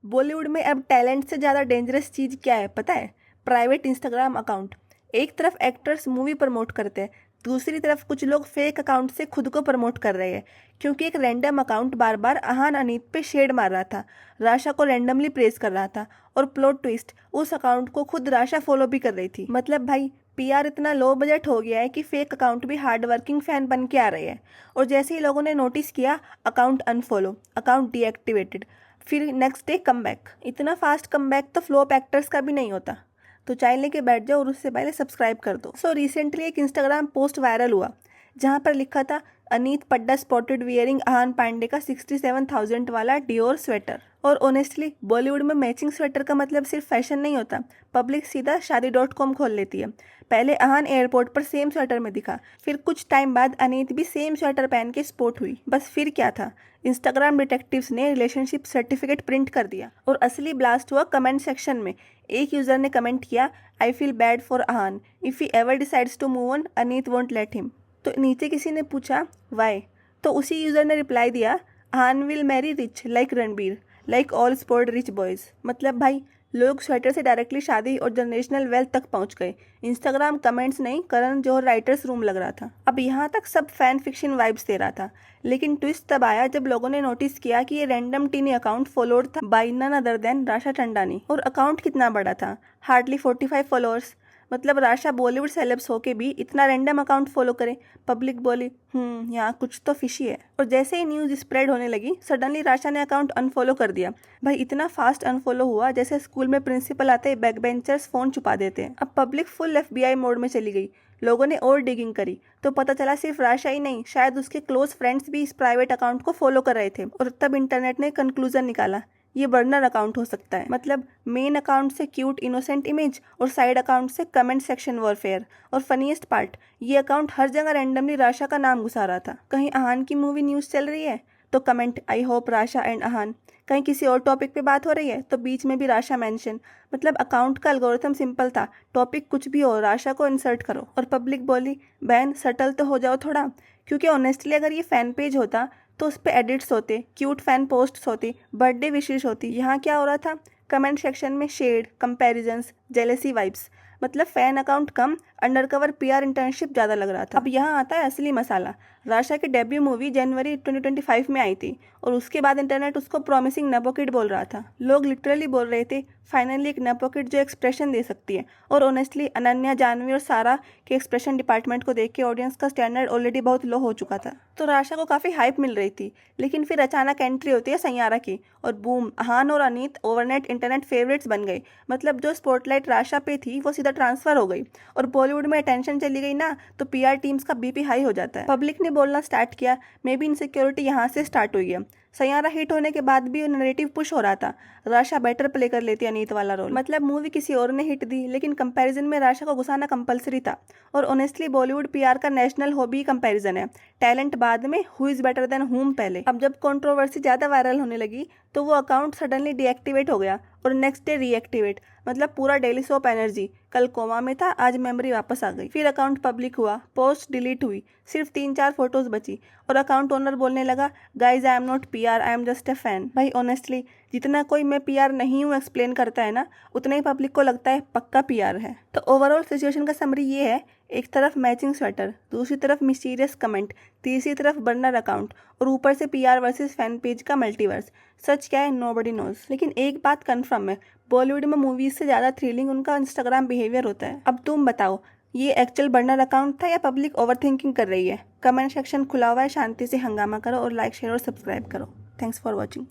बॉलीवुड में अब टैलेंट से ज़्यादा डेंजरस चीज़ क्या है पता है? Private Instagram account. एक तरफ एक्टर्स मूवी प्रमोट करते हैं, दूसरी तरफ कुछ लोग फेक अकाउंट से खुद को प्रमोट कर रहे हैं। क्योंकि एक रैंडम अकाउंट बार बार अहान अनीत पे शेड मार रहा था, राशा को रैंडमली प्रेस कर रहा था, और प्लॉट ट्विस्ट, उस अकाउंट को खुद राशा फॉलो भी कर रही थी। मतलब भाई, पीआर इतना लो बजट हो गया है कि फेक अकाउंट भी हार्ड वर्किंग फैन बन के आ रहे हैं। और जैसे ही लोगों ने नोटिस किया, अकाउंट अनफॉलो, अकाउंट डीएक्टिवेटेड, फिर नेक्स्ट डे कम बैक। इतना फास्ट कम बैक तो फ्लॉप एक्टर्स का भी नहीं होता। तो चाय लेके बैठ जाओ और उससे पहले सब्सक्राइब कर दो। सो रिसेंटली एक इंस्टाग्राम पोस्ट वायरल हुआ जहाँ पर लिखा था, अनीत पड्डा स्पॉटेड वियरिंग अहान पांडे का 67,000 वाला डियोर स्वेटर। और ऑनेस्टली बॉलीवुड में मैचिंग स्वेटर का मतलब सिर्फ फैशन नहीं होता। पब्लिक सीधा शादी.com खोल लेती है। पहले अहान एयरपोर्ट पर सेम स्वेटर में दिखा, फिर कुछ टाइम बाद अनीत भी सेम स्वेटर पहन के स्पॉट हुई। बस फिर क्या था, इंस्टाग्राम डिटेक्टिव्स ने रिलेशनशिप सर्टिफिकेट प्रिंट कर दिया। और असली ब्लास्ट हुआ कमेंट सेक्शन में। एक यूजर ने कमेंट किया, I feel bad for Ahan, if he ever decides to move on, Aneet won't let him. तो नीचे किसी ने पूछा वाई, तो उसी यूजर ने रिप्लाई दिया, Ahaan will marry rich like Ranbir, like all sport rich boys. मतलब भाई, लोग स्वेटर से डायरेक्टली शादी और जनरेशनल वेल्थ तक पहुंच गए। इंस्टाग्राम कमेंट्स नहीं, करण जौहर राइटर्स रूम लग रहा था। अब यहाँ तक सब फैन फिक्शन वाइब्स दे रहा था, लेकिन ट्विस्ट तब आया जब लोगों ने नोटिस किया कि ये रैंडम टीनी अकाउंट फॉलोड था by none other than Rasha Thadani. और अकाउंट कितना बड़ा था, हार्डली 45 फॉलोअर्स। मतलब राशा बॉलीवुड सेलेब्स होके भी इतना रैंडम अकाउंट फॉलो करे। पब्लिक बोली यहाँ कुछ तो फिशी है। और जैसे ही न्यूज़ स्प्रेड होने लगी, सडनली राशा ने अकाउंट अनफॉलो कर दिया। भाई इतना फास्ट अनफॉलो हुआ जैसे स्कूल में प्रिंसिपल आते ही बैक बेंचर्स फोन छुपा देते हैं। अब पब्लिक फुल FBI मोड में चली गई। लोगों ने और डिगिंग करी तो पता चला सिर्फ राशा ही नहीं, शायद उसके क्लोज फ्रेंड्स भी इस प्राइवेट अकाउंट को फॉलो कर रहे थे। और तब इंटरनेट ने कंक्लूजन निकाला, ये बर्नर अकाउंट हो सकता है। मतलब मेन अकाउंट से क्यूट इनोसेंट इमेज और साइड अकाउंट से कमेंट सेक्शन वॉरफेयर। और फनीएस्ट पार्ट, ये अकाउंट हर जगह रैंडमली राशा का नाम घुसा रहा था। कहीं अहान की मूवी न्यूज़ चल रही है तो comment I hope Rasha and Ahaan, कहीं किसी और टॉपिक पे बात हो रही है तो बीच में भी राशा मेंशन। मतलब अकाउंट का एल्गोरिथम सिंपल था, टॉपिक कुछ भी हो, राशा को इंसर्ट करो। और पब्लिक बोली, बहन सटल तो हो जाओ थोड़ा। क्योंकि ऑनेस्टली अगर ये फैन पेज होता तो उस पर एडिट्स होते, क्यूट फैन पोस्ट्स होती, बर्थडे विशेष होती। यहाँ क्या हो रहा था, कमेंट सेक्शन में शेड, कंपैरिजंस, जेलेसी वाइब्स। मतलब फैन अकाउंट कम, अंडरकवर पीआर इंटर्नशिप ज़्यादा लग रहा था। अब यहाँ आता है असली मसाला। राशा की डेब्यू मूवी जनवरी 2025 में आई थी और उसके बाद इंटरनेट उसको प्रॉमिसिंग नपो किड बोल रहा था। लोग लिटरली बोल रहे थे, फाइनली एक नपो किड जो एक्सप्रेशन दे सकती है। और ऑनेस्टली अनन्या, जानवी और सारा के एक्सप्रेशन डिपार्टमेंट को देख के ऑडियंस का स्टैंडर्ड ऑलरेडी बहुत लो हो चुका था। तो राशा को काफ़ी हाइप मिल रही थी, लेकिन फिर अचानक एंट्री होती है सैयारा की और बूम, अहान और अनीत ओवरनाइट इंटरनेट फेवरेट्स बन गए। मतलब जो स्पॉटलाइट राशा पे थी वो सीधा ट्रांसफर हो गई। और बॉलीवुड में अटेंशन चली गई ना, तो पीआर टीम्स का बीपी हाई हो जाता है। पब्लिक ने बोलना स्टार्ट किया, मे बी इनसिक्योरिटी यहाँ से स्टार्ट हुई है। सैयारा हिट होने के बाद भी नैरेटिव पुश हो रहा था, राशा बेटर प्ले कर लेती अनीत वाला रोल। मतलब मूवी किसी और ने हिट दी, लेकिन कंपैरिजन में राशा को घुसाना कंपलसरी था। और ऑनेस्टली बॉलीवुड पीआर का नेशनल हॉबी कंपैरिजन है, टैलेंट बाद में, हु इज बेटर देन हुम पहले। अब जब कंट्रोवर्सी ज़्यादा वायरल होने लगी तो वो अकाउंट सडनली डीएक्टिवेट हो गया और नेक्स्ट डे रीएक्टिवेट। मतलब पूरा डेली सोप एनर्जी, कल कोमा में था, आज मेमोरी वापस आ गई। फिर अकाउंट पब्लिक हुआ, पोस्ट डिलीट हुई, सिर्फ 3-4 फोटोज बची और अकाउंट ओनर बोलने लगा, guys I am not PR, I am just a fan. भाई ऑनेस्टली जितना कोई मैं पीआर नहीं हूँ एक्सप्लेन करता है ना, उतना ही पब्लिक को लगता है पक्का पीआर है। तो ओवरऑल सिचुएशन का समरी ये है, एक तरफ मैचिंग स्वेटर, दूसरी तरफ मिस्टीरियस कमेंट, तीसरी तरफ बर्नर अकाउंट और ऊपर से पीआर वर्सेस फैन पेज का मल्टीवर्स। सच क्या है, नोबडी नोज। लेकिन एक बात कंफर्म है, बॉलीवुड में मूवीज से ज़्यादा थ्रिलिंग उनका इंस्टाग्राम बिहेवियर होता है। अब तुम बताओ, ये एक्चुअल बर्नर अकाउंट था या पब्लिक ओवरथिंकिंग कर रही है? कमेंट सेक्शन खुला हुआ है, शांति से हंगामा करो और लाइक, शेयर और सब्सक्राइब करो। Thanks for watching.